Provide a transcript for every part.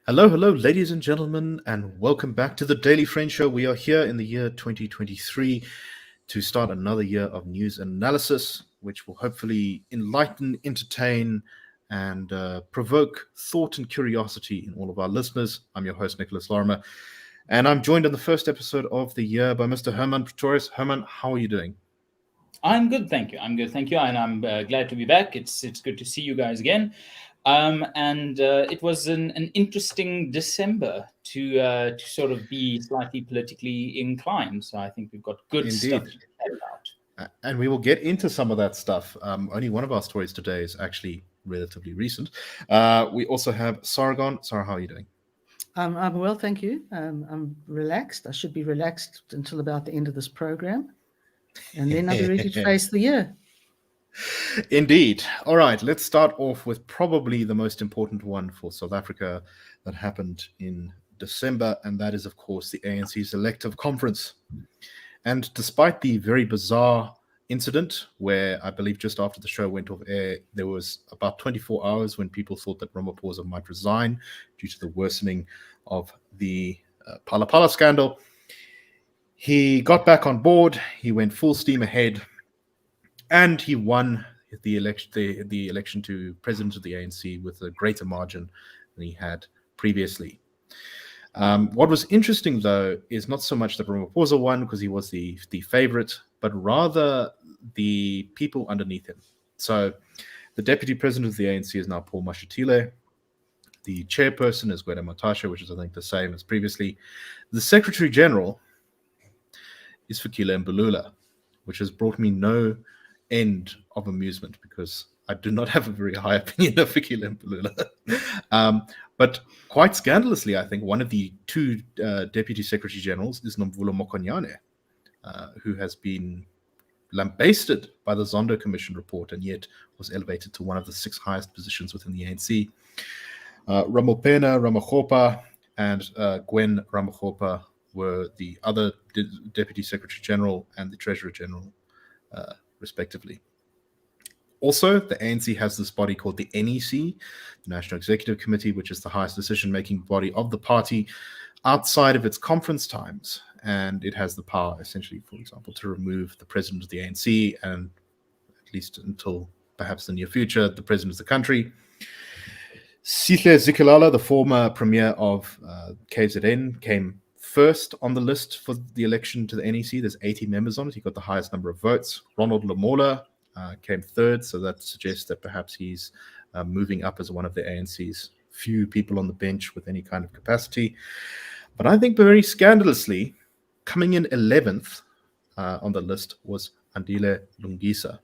Hello, ladies and gentlemen, and welcome back to the Daily Friend Show. We are here in the year 2023 to start another year of news and analysis, which will hopefully enlighten, entertain, and provoke thought and curiosity in all of our listeners. I'm your host, Nicholas Lorimer, and I'm joined in the first episode of the year by Mr. Herman Pretorius. Herman, how are you doing? I'm good, thank you. And I'm glad to be back. It's good to see you guys again. It was an interesting December to sort of be slightly politically inclined. So I think we've got good stuff to chat about. And we will get into some of that stuff. Only one of our stories today is actually relatively recent. We also have Sargon. Sarah, how are you doing? I'm well, thank you. I'm relaxed. I should be relaxed until about the end of this program. And then I'll be ready to face the year. Indeed. All right, let's start off with probably the most important one for South Africa that happened in December, and that is, of course, the ANC's elective conference. And despite the very bizarre incident where I believe just after the show went off air, there was about 24 hours when people thought that Ramaphosa might resign due to the worsening of the Phala Phala scandal. He got back on board, he went full steam ahead, and he won the election to president of the ANC with a greater margin than he had previously. What was interesting, though, is not so much that Ramaphosa won because he was the favorite, but rather the people underneath him. So the deputy president of the ANC is now Paul Mashatile. The chairperson is Gwede Matashe, which is, I think, the same as previously. The secretary general is Fikile Mbalula, which has brought me no end of amusement because I do not have a very high opinion of Fikile Mbalula. But quite scandalously, I think one of the two deputy secretary generals is Nomvulo Mokonyane, who has been lambasted by the Zondo Commission report and yet was elevated to one of the 6 highest positions within the ANC. Ramopena Ramakgopa and Gwen Ramakgopa were the other deputy secretary general and the treasurer general, respectively. Also, the ANC has this body called the NEC, the National Executive Committee, which is the highest decision-making body of the party outside of its conference times. And it has the power, essentially, for example, to remove the president of the ANC and, at least until perhaps the near future, the president of the country. Sihle Zikalala, the former premier of KZN, came first on the list for the election to the NEC. There's 80 members on it. He got the highest number of votes. Ronald Lamola came third, so that suggests that perhaps he's moving up as one of the ANC's few people on the bench with any kind of capacity. But I think very scandalously, coming in 11th on the list was Andile Lungisa,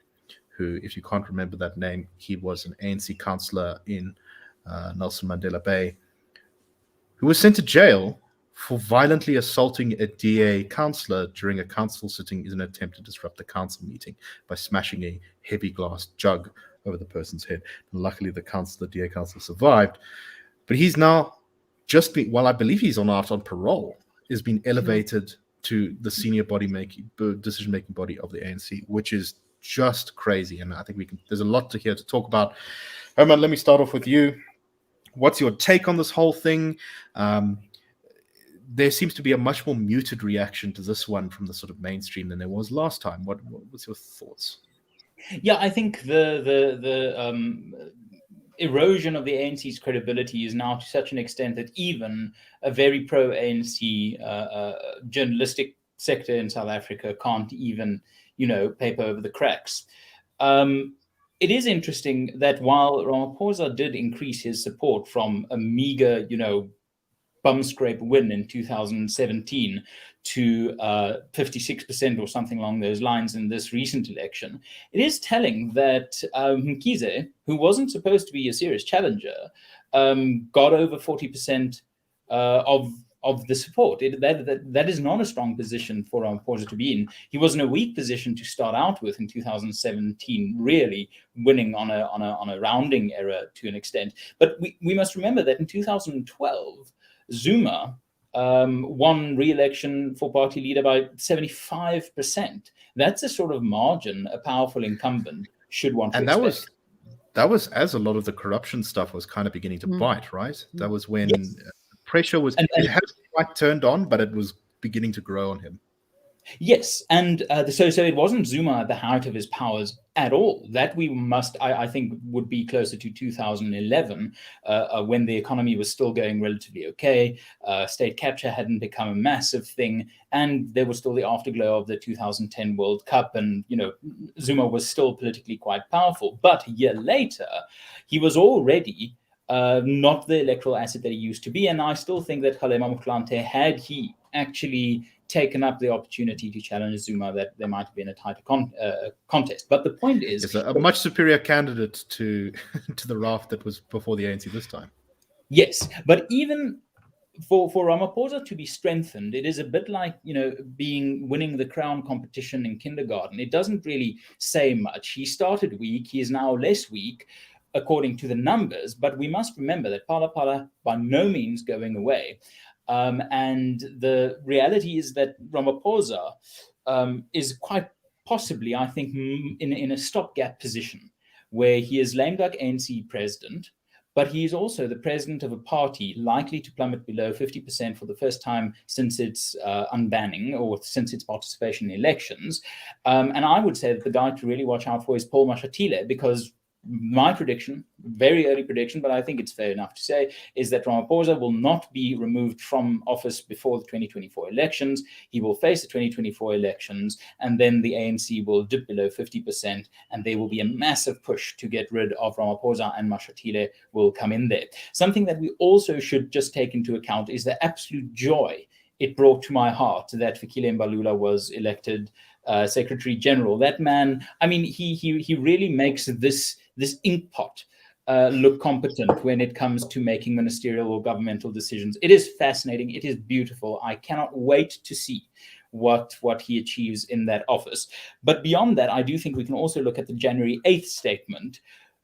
who, if you can't remember that name, he was an ANC councillor in Nelson Mandela Bay, who was sent to jail for violently assaulting a DA councillor during a council sitting in an attempt to disrupt the council meeting by smashing a heavy glass jug over the person's head. And luckily, the DA councillor survived. But he's now just been, while I believe he's out on parole, has been elevated to the senior decision-making body of the ANC, which is just crazy. And I think there's a lot to talk about. Herman, let me start off with you. What's your take on this whole thing? There seems to be a much more muted reaction to this one from the sort of mainstream than there was last time. What's your thoughts? Yeah, I think the erosion of the ANC's credibility is now to such an extent that even a very pro-ANC journalistic sector in South Africa can't even, paper over the cracks. It is interesting that while Ramaphosa did increase his support from a meager, bum scrape win in 2017 to 56% or something along those lines in this recent election, it is telling that Mkhize, who wasn't supposed to be a serious challenger, got over 40% of the support. That is not a strong position for Ramaphosa to be in. He was in a weak position to start out with in 2017, really winning on a rounding error to an extent. But we must remember that in 2012, Zuma won re-election for party leader by 75%. That's a sort of margin a powerful incumbent should want to And expect. that was as a lot of the corruption stuff was kind of beginning to bite, right? That was when Yes. pressure was, And it hadn't quite turned on, but it was beginning to grow on him. yes, and so it wasn't Zuma at the height of his powers at all. That we must, I think, would be closer to 2011, when the economy was still going relatively okay. State capture hadn't become a massive thing, and there was still the afterglow of the 2010 World Cup, and Zuma was still politically quite powerful. But a year later, he was already not the electoral asset that he used to be, and I still think that Kgalema Motlanthe, had he actually taken up the opportunity to challenge Zuma, that there might have been a tighter contest. But the point is, a much superior candidate to the raft that was before the ANC this time. Yes, but even for Ramaphosa to be strengthened, it is a bit like winning the crown competition in kindergarten. It doesn't really say much. He started weak. He is now less weak, according to the numbers. But we must remember that Phala by no means going away. And the reality is that Ramaphosa is quite possibly, I think, in a stopgap position where he is lame duck ANC president, but he is also the president of a party likely to plummet below 50% for the first time since its unbanning or since its participation in elections. And I would say that the guy to really watch out for is Paul Mashatile, because my prediction, very early prediction, but I think it's fair enough to say, is that Ramaphosa will not be removed from office before the 2024 elections. He will face the 2024 elections, and then the ANC will dip below 50%, and there will be a massive push to get rid of Ramaphosa, and Mashatile will come in there. Something that we also should just take into account is the absolute joy it brought to my heart that Fikile Mbalula was elected Secretary General. That man, I mean, he really makes this inkpot look competent when it comes to making ministerial or governmental decisions. It is fascinating. It is beautiful. I cannot wait to see what he achieves in that office. But beyond that, I do think we can also look at the January 8th statement,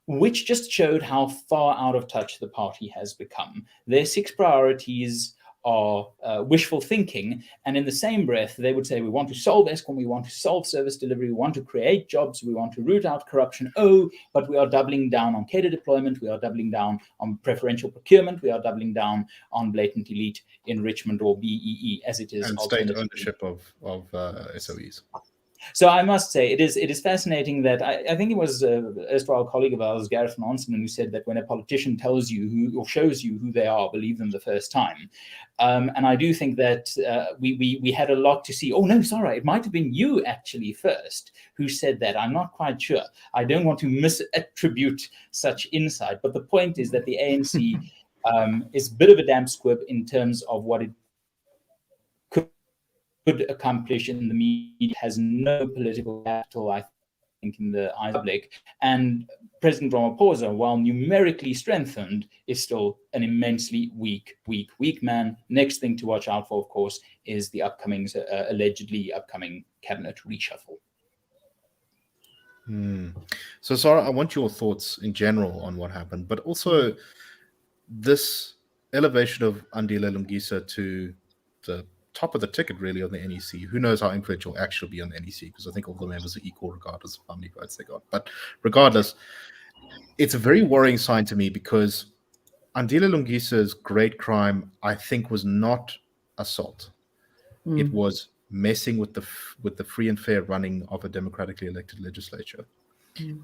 which just showed how far out of touch the party has become. Their 6 priorities are wishful thinking, and in the same breath they would say, we want to solve Eskom, we want to solve service delivery, we want to create jobs, we want to root out corruption. But we are doubling down on cadre deployment, we are doubling down on preferential procurement, we are doubling down on blatant elite enrichment, or BEE as it is, and state ownership of SOEs. So I must say, it is fascinating that I think it was an erstwhile colleague of ours, Gareth van Onselen, who said that when a politician tells you who, or shows you who they are, believe them the first time. And I do think that we had a lot to see. Oh, no, sorry, it might have been you actually first who said that. I'm not quite sure. I don't want to misattribute such insight. But the point is that the ANC is a bit of a damp squib in terms of what it could accomplish in the media. Has no political capital, I think, in the eyes of the public. And President Ramaphosa, while numerically strengthened, is still an immensely weak man. Next thing to watch out for, of course, is the allegedly upcoming cabinet reshuffle. So, Sarah, I want your thoughts in general on what happened, but also this elevation of Andile Lungisa to the top of the ticket, really, on the NEC. Who knows how influential he'll actually be on the NEC, because I think all the members are equal regardless of how many votes they got. But regardless, it's a very worrying sign to me, because Andile Lungisa's great crime, I think, was not assault. It was messing with the free and fair running of a democratically elected legislature.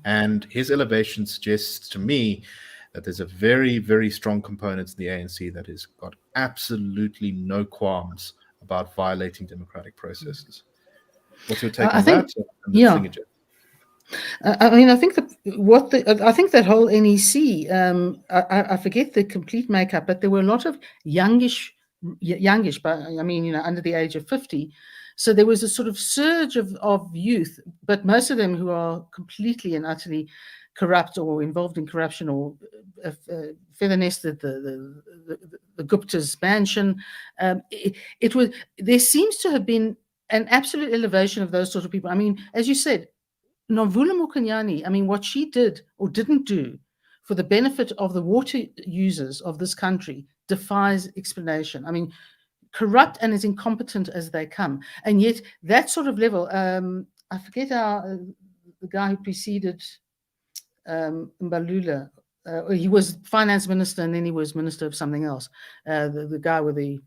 And his elevation suggests to me that there's a very, very strong component in the ANC that has got absolutely no qualms about violating democratic processes. What's your take on that? Yeah. I mean, I think that whole NEC, I forget the complete makeup, but there were a lot of youngish, but I mean, under the age of 50. So there was a sort of surge of youth, but most of them who are completely and utterly corrupt or involved in corruption, or feather nested the Gupta's mansion. There seems to have been an absolute elevation of those sort of people. I mean, as you said, Nomvula Mokonyane, I mean, what she did or didn't do for the benefit of the water users of this country defies explanation. I mean, corrupt and as incompetent as they come. And yet that sort of level, I forget the guy who preceded Mbalula, he was finance minister and then he was minister of something else. The guy with the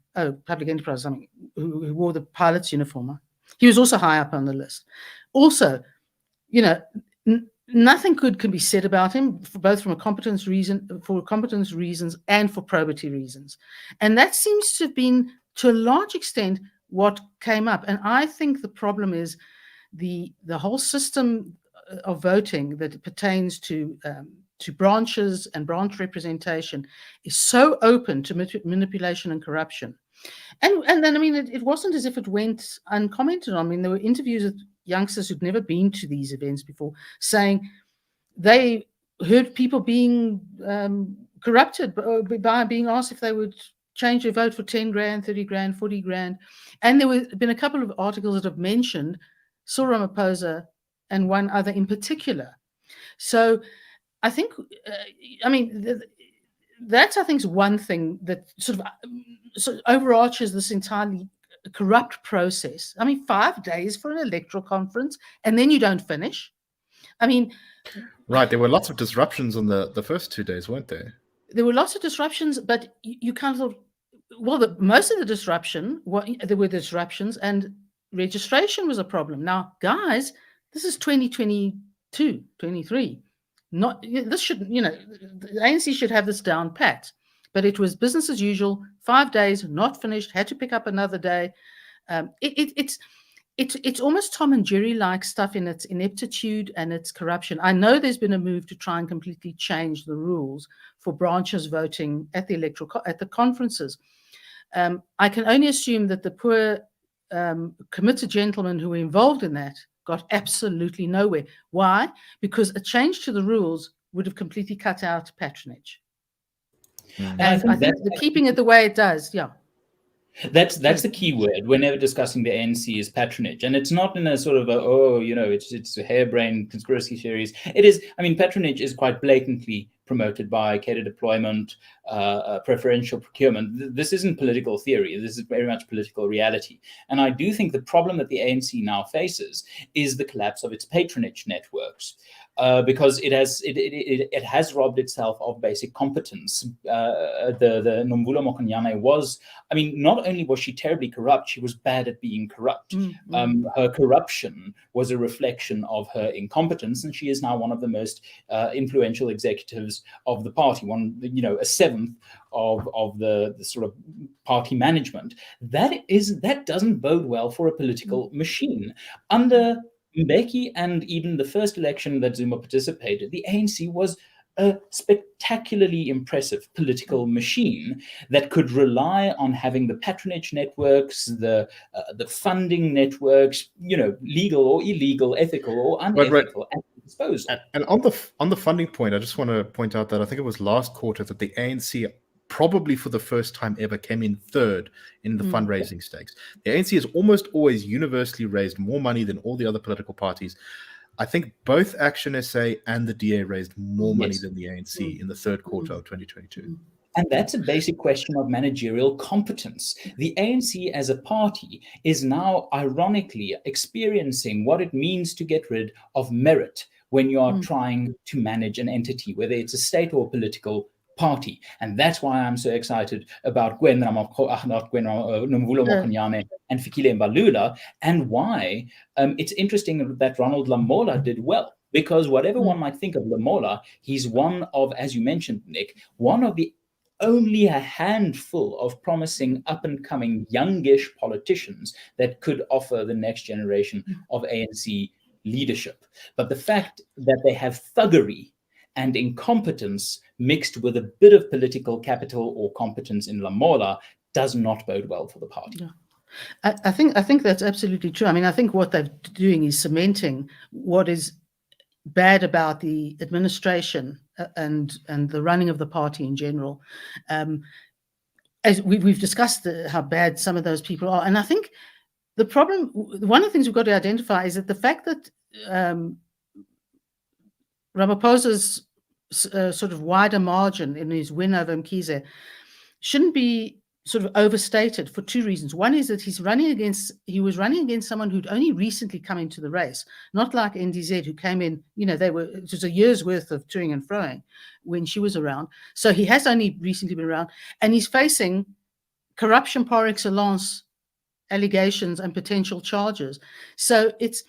public enterprise, something, who wore the pilot's uniform. He was also high up on the list. Also, you know, nothing good can be said about him, both from a competence reasons and for probity reasons. And that seems to have been, to a large extent, what came up. And I think the problem is the whole system of voting that pertains to branches and branch representation is so open to manipulation and corruption. And then, I mean, it wasn't as if it went uncommented on. I mean, there were interviews with youngsters who'd never been to these events before saying they heard people being corrupted by being asked if they would change their vote for 10 grand, 30 grand, 40 grand. And there have been a couple of articles that have mentioned Cyril Ramaphosa and one other in particular. So I think, I mean, that's, I think, is one thing that sort of overarches this entirely corrupt process. I mean, 5 days for an electoral conference and then you don't finish. I mean... Right, there were lots of disruptions on the first 2 days, weren't there? There were lots of disruptions, but you kind of... Well, most of the disruption, there were disruptions and registration was a problem. Now, guys, this is 2022, 23. This should, you know, the ANC should have this down pat, but it was business as usual. 5 days, not finished, had to pick up another day. It's almost Tom and Jerry like stuff in its ineptitude and its corruption. I know there's been a move to try and completely change the rules for branches voting at the conferences. I can only assume that the poor committed gentlemen who were involved in that got absolutely nowhere. Why? Because a change to the rules would have completely cut out patronage. And I think the keeping it the way it does, yeah. That's the key word whenever discussing the ANC is patronage, and it's not in a sort of it's a harebrained conspiracy theories. It is, I mean, patronage is quite blatantly promoted by cadre deployment, preferential procurement. This isn't political theory. This is very much political reality. And I do think the problem that the ANC now faces is the collapse of its patronage networks. Because it has robbed itself of basic competence. The Nomvula Mokonyane was, I mean, not only was she terribly corrupt, she was bad at being corrupt. Her corruption was a reflection of her incompetence, and she is now one of the most influential executives of the party, a seventh of the sort of party management. That doesn't bode well for a political machine. Under Mbeki and even the first election that Zuma participated, the ANC was a spectacularly impressive political machine that could rely on having the patronage networks, the funding networks, legal or illegal, ethical or unethical, at disposal. And on the funding point, I just want to point out that I think it was last quarter that the ANC probably for the first time ever came in third in the fundraising stakes. The ANC has almost always universally raised more money than all the other political parties. I think both Action SA and the DA raised more money than the ANC in the third quarter of 2022. And that's a basic question of managerial competence. The ANC as a party is now ironically experiencing what it means to get rid of merit when you are trying to manage an entity, whether it's a state or political party. And that's why I'm so excited about Nomvula Mokonyane and Fikile Mbalula, and why it's interesting that Ronald Lamola did well. Because whatever one might think of Lamola, he's one of, as you mentioned, Nick, one of the only a handful of promising up-and-coming youngish politicians that could offer the next generation of ANC leadership. But the fact that they have thuggery and incompetence mixed with a bit of political capital or competence in Lamola does not bode well for the party. Yeah. I think that's absolutely true. I mean, I think what they're doing is cementing what is bad about the administration and the running of the party in general. As we've discussed how bad some of those people are. And I think the problem, one of the things we've got to identify is that the fact that Ramaphosa's sort of wider margin in his win over Mkhize shouldn't be sort of overstated for two reasons. One is that he was running against someone who'd only recently come into the race, not like NDZ, who came in, it was a year's worth of toing and froing when she was around. So he has only recently been around, and he's facing corruption par excellence allegations and potential charges. So it's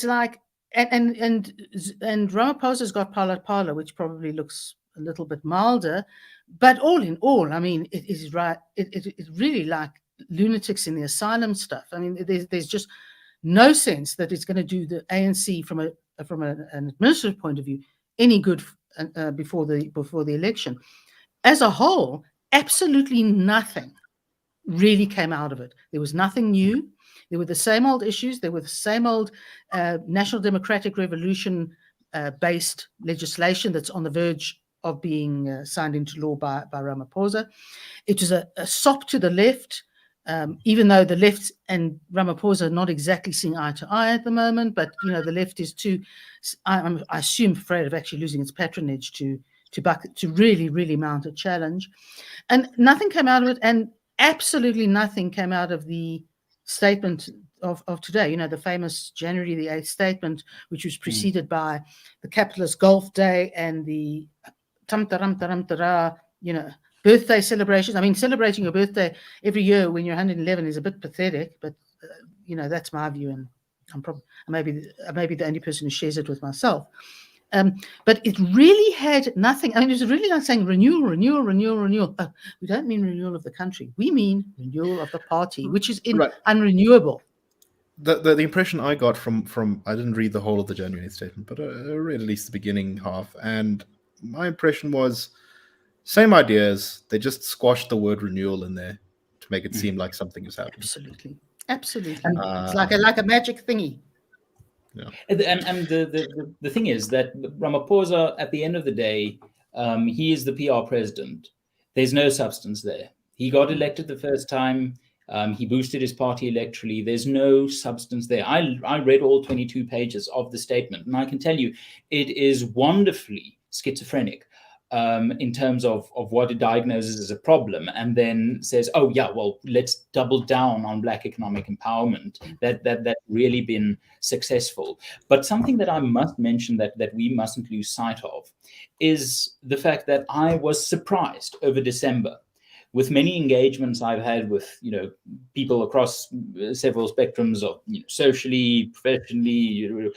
like, and Ramaphosa's got Phala, which probably looks a little bit milder, but all in all, I mean, it is right. It's really like lunatics in the asylum stuff. I mean, there's just no sense that it's going to do the ANC from an administrative point of view any good before the election. As a whole, absolutely nothing really came out of it. There was nothing new. There were the same old issues. There were the same old National Democratic Revolution based legislation that's on the verge of being signed into law by Ramaphosa. It was a sop to the left, even though the left and Ramaphosa are not exactly seeing eye to eye at the moment. But the left is too, I assume, afraid of actually losing its patronage to really, really mount a challenge. And nothing came out of it, and absolutely nothing came out of the statement of today, the famous January the 8th statement, which was preceded by the capitalist golf day and the tam-taram-taram-tara, birthday celebrations. I mean, celebrating your birthday every year when you're 111 is a bit pathetic, but that's my view, and I'm maybe the only person who shares it with myself. But it really had nothing. I mean, it was really like saying renewal. We don't mean renewal of the country. We mean renewal of the party, which is unrenewable. The impression I got from I didn't read the whole of the January statement, but I read at least the beginning half, and my impression was same ideas. They just squashed the word renewal in there to make it seem like something is happening. Absolutely. It's like a magic thingy. Yeah. And the thing is that Ramaphosa, at the end of the day, he is the PR president. There's no substance there. He got elected the first time. He boosted his party electorally. There's no substance there. I read all 22 pages of the statement, and I can tell you it is wonderfully schizophrenic in terms of what it diagnoses as a problem, and then says, oh yeah, well, let's double down on Black economic empowerment. That's really been successful. But something that I must mention that we mustn't lose sight of is the fact that I was surprised over December. With many engagements I've had with people across several spectrums of socially, professionally,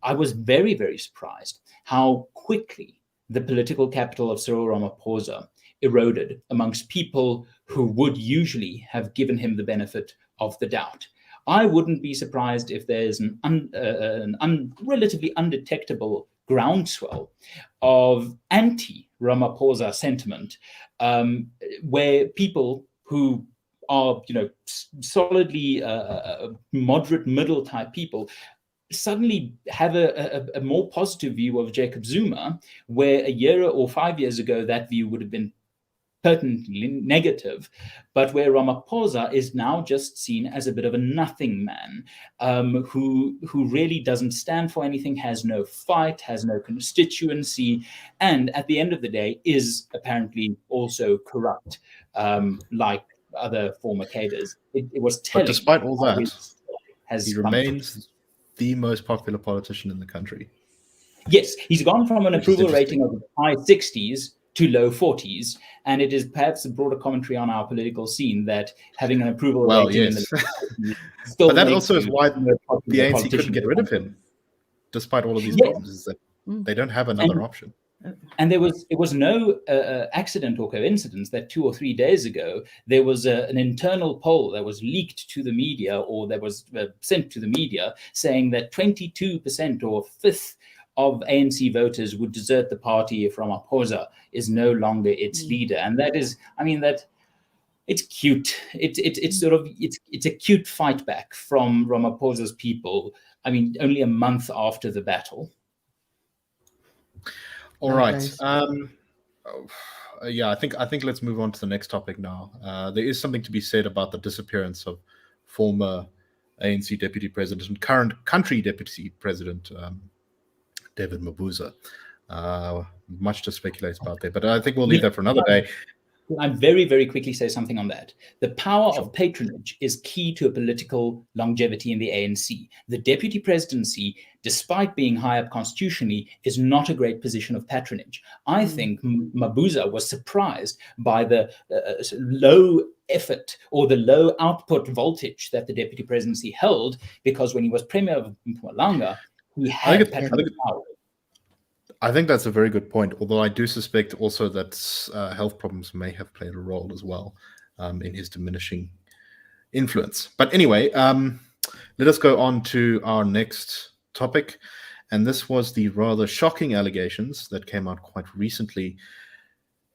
I was very, very surprised how quickly the political capital of Cyril Ramaphosa eroded amongst people who would usually have given him the benefit of the doubt. I wouldn't be surprised if there's an relatively undetectable groundswell of anti-Ramaphosa sentiment, where people who are, solidly moderate middle type people suddenly have a more positive view of Jacob Zuma, where a year or 5 years ago that view would have been pertinently negative, but where Ramaphosa is now just seen as a bit of a nothing man, who really doesn't stand for anything, has no fight, has no constituency, and at the end of the day is apparently also corrupt, like other former cadres. It was telling. But despite all that, he remains the most popular politician in the country. Yes, he's gone from an approval rating of high 60s to low 40s, and it is perhaps a broader commentary on our political scene that having an approval rating in the still but that also is why the ANC couldn't get rid of him, despite all of these problems, is that they don't have another option. And it was no accident or coincidence that 2 or 3 days ago there was an internal poll that was leaked to the media, or that was sent to the media, saying that 22% or a fifth of ANC voters would desert the party if Ramaphosa is no longer its leader. And that is, it's cute. It's a cute fight back from Ramaphosa's people. Only a month after the battle. All right. I think let's move on to the next topic now. There is something to be said about the disappearance of former ANC Deputy President and current country Deputy President David Mabuza. Much to speculate about there, but I think we'll leave that for another day. I'm very, very quickly say something on that. The power of patronage is key to a political longevity in the ANC. The deputy presidency, despite being high up constitutionally, is not a great position of patronage. I think Mabuza was surprised by the low effort or the low output voltage that the deputy presidency held, because when he was premier of Mpumalanga, he had patronage power. I think that's a very good point, although I do suspect also that health problems may have played a role as well in his diminishing influence. But anyway, let us go on to our next topic. And this was the rather shocking allegations that came out quite recently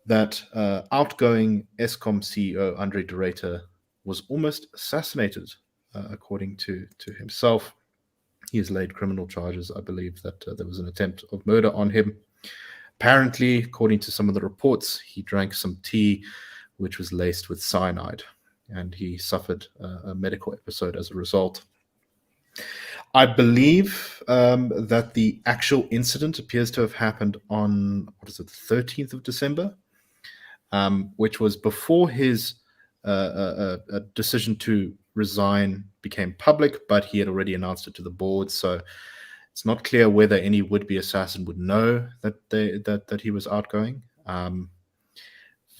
that outgoing Eskom CEO Andre De Ruyter was almost assassinated, according to himself. He has laid criminal charges. I believe that there was an attempt of murder on him. Apparently, according to some of the reports, he drank some tea which was laced with cyanide, and he suffered a medical episode as a result. I believe that the actual incident appears to have happened on, what is it, the 13th of December, which was before his decision to resign became public, but he had already announced it to the board. So it's not clear whether any would-be assassin would know that he was outgoing.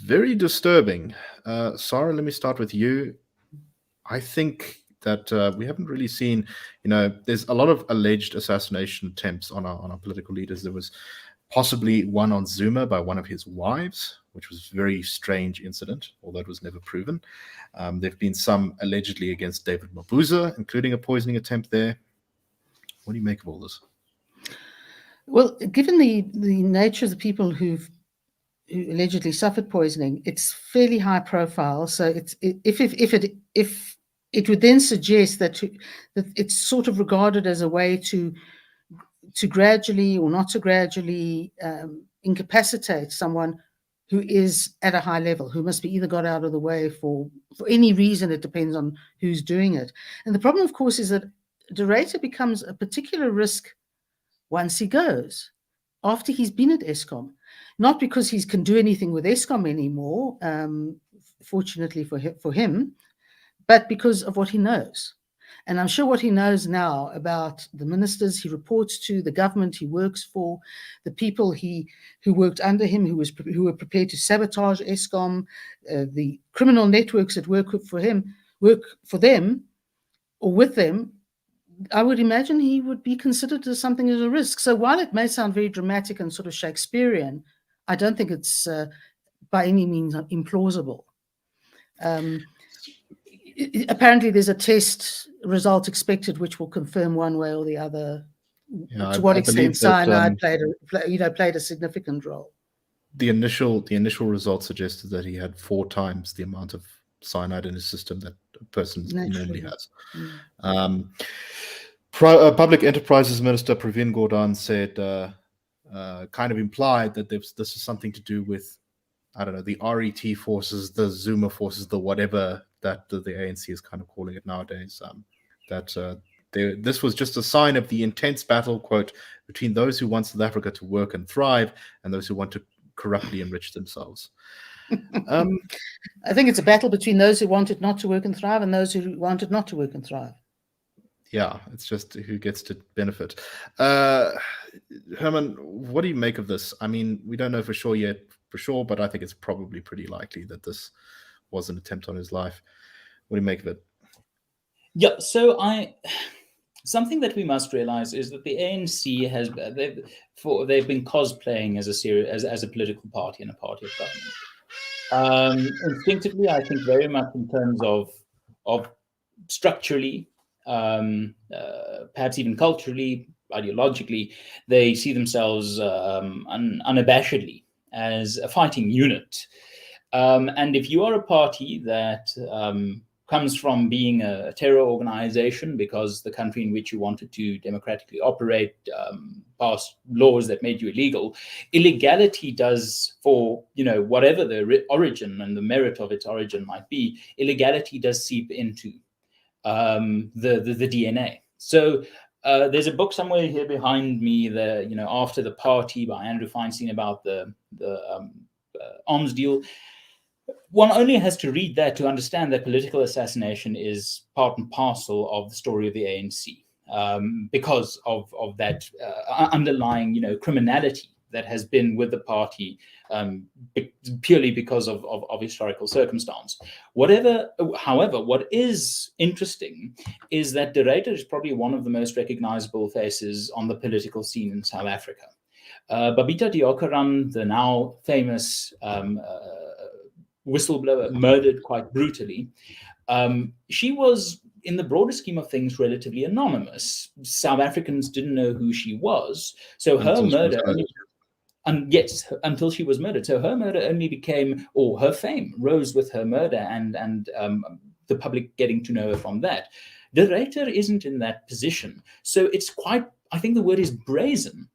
Very disturbing. Sarah, let me start with you. I think that we haven't really seen, there's a lot of alleged assassination attempts on our political leaders. There was possibly one on Zuma by one of his wives, which was a very strange incident, although it was never proven. There have been some allegedly against David Mabuza, including a poisoning attempt there. What do you make of all this? Well, given the nature of the people who allegedly suffered poisoning, it's fairly high profile. So if it would then suggest that it's sort of regarded as a way to gradually or not to gradually incapacitate someone who is at a high level, who must be either got out of the way for any reason. It depends on who's doing it. And the problem, of course, is that De Ruyter becomes a particular risk once he goes, after he's been at Eskom. Not because he can do anything with Eskom anymore, fortunately for him, but because of what he knows. And I'm sure what he knows now about the ministers he reports to, the government he works for, the people who worked under him, who were prepared to sabotage Eskom, the criminal networks that work for them or with them, I would imagine he would be considered as something as a risk. So while it may sound very dramatic and sort of Shakespearean, I don't think it's by any means implausible. Apparently there's a test result expected which will confirm one way or the other to what extent cyanide played a significant role. The initial result suggested that he had 4 times the amount of cyanide in his system that a person normally has. Public Enterprises Minister Pravin Gordhan said, kind of implied that this is something to do with, I don't know, the RET forces, the Zuma forces, the whatever that the ANC is kind of calling it nowadays. This was just a sign of the intense battle, quote, between those who want South Africa to work and thrive and those who want to corruptly enrich themselves. I think it's a battle between those who want it not to work and thrive and those who want it not to work and thrive. Yeah, it's just who gets to benefit. Herman, what do you make of this? I mean, we don't know for sure, but I think it's probably pretty likely that this was an attempt on his life. What do you make of it? Yeah, so something that we must realize is that the ANC they've been cosplaying as a political party and a party of government. Instinctively, I think very much in terms of structurally, perhaps even culturally, ideologically, they see themselves unabashedly as a fighting unit. And if you are a party that comes from being a terror organization because the country in which you wanted to democratically operate passed laws that made you illegal, illegality does, for whatever the origin and the merit of its origin might be, illegality does seep into the DNA. So there's a book somewhere here behind me, After the Party by Andrew Feinstein about the arms deal. One only has to read that to understand that political assassination is part and parcel of the story of the ANC, because of that underlying, criminality that has been with the party, purely because of historical circumstance. However, what is interesting is that De Ruyter is probably one of the most recognizable faces on the political scene in South Africa. Babita Deokaran, the now famous whistleblower, murdered quite brutally. She was, in the broader scheme of things, relatively anonymous. South Africans didn't know who she was, so her murder. Yes, until she was murdered. So her murder only became, or her fame rose with her murder, and the public getting to know her from that. De Ruyter isn't in that position, so it's quite. I think the word is brazen.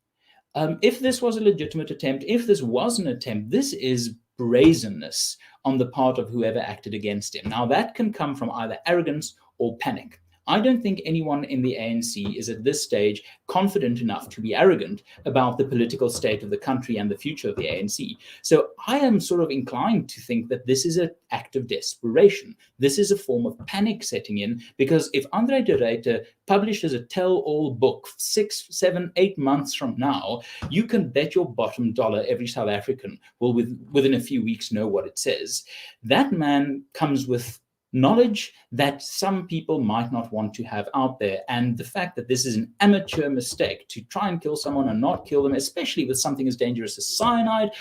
If this was a legitimate attempt, if this was an attempt, this is brazenness on the part of whoever acted against him. Now, that can come from either arrogance or panic. I don't think anyone in the ANC is at this stage confident enough to be arrogant about the political state of the country and the future of the ANC. So I am sort of inclined to think that this is an act of desperation. This is a form of panic setting in, because if Andre De Ruyter publishes a tell-all book 6, 7, 8 months from now, you can bet your bottom dollar every South African will within a few weeks know what it says. That man comes with knowledge that some people might not want to have out there. And the fact that this is an amateur mistake to try and kill someone and not kill them, especially with something as dangerous as cyanide,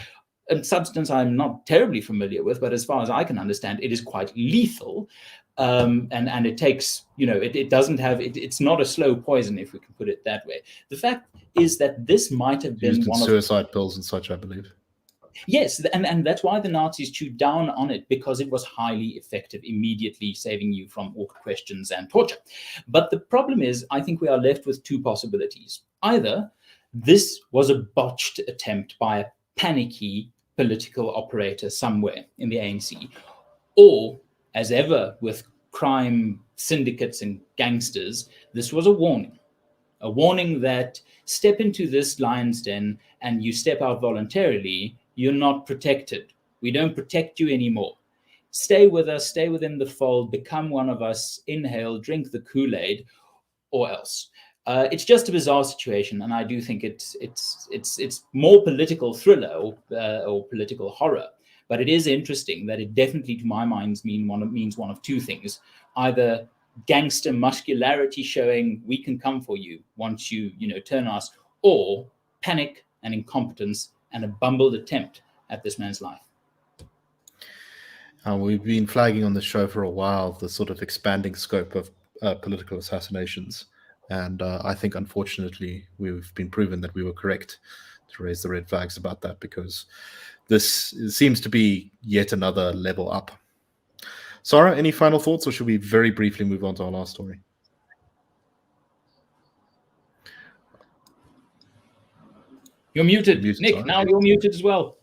a substance I'm not terribly familiar with, but as far as I can understand, it is quite lethal. And it takes, it doesn't have, it's not a slow poison, if we can put it that way. The fact is that this might have been one of suicide pills and such, I believe. Yes, and that's why the Nazis chewed down on it, because it was highly effective, immediately saving you from awkward questions and torture. But the problem is, I think we are left with two possibilities. Either this was a botched attempt by a panicky political operator somewhere in the ANC, or, as ever with crime syndicates and gangsters, this was a warning that step into this lion's den and you step out voluntarily, you're not protected. We don't protect you anymore. Stay with us, stay within the fold, become one of us, inhale, drink the Kool-Aid, or else. It's just a bizarre situation, and I do think it's more political thriller or political horror. But it is interesting that it definitely, to my mind, means one of two things: either gangster muscularity showing we can come for you once you turn us, or panic and incompetence and a bumbled attempt at this man's life. We've been flagging on the show for a while the sort of expanding scope of political assassinations, and I think unfortunately we've been proven that we were correct to raise the red flags about that, because this seems to be yet another level up. Sarah, any final thoughts, or should we very briefly move on to our last story? You're muted, Nick. Sorry. Now you're muted as well.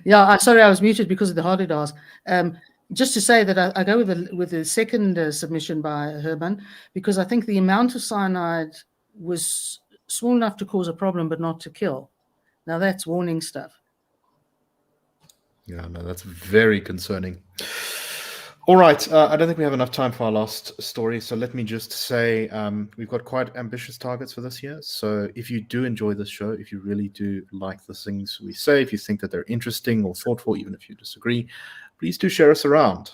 Yeah, sorry, I was muted because of the hard ask. Just to say that I go with the second submission by Herman, because I think the amount of cyanide was small enough to cause a problem, but not to kill. Now that's warning stuff. Yeah, no, that's very concerning. All right, I don't think we have enough time for our last story, so let me just say we've got quite ambitious targets for this year. So if you do enjoy this show, if you really do like the things we say, if you think that they're interesting or thoughtful, even if you disagree, please do share us around.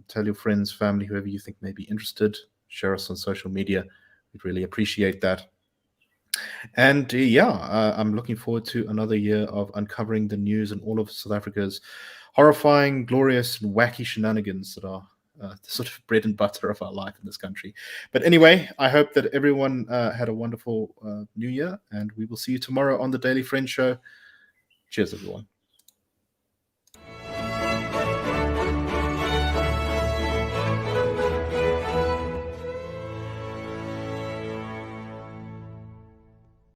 Tell your friends, family, whoever you think may be interested. Share us on social media. We'd really appreciate that. And I'm looking forward to another year of uncovering the news and all of South Africa's horrifying, glorious, and wacky shenanigans that are the sort of bread and butter of our life in this country. But anyway, I hope that everyone had a wonderful new year, and we will see you tomorrow on the Daily Friend Show. Cheers, everyone.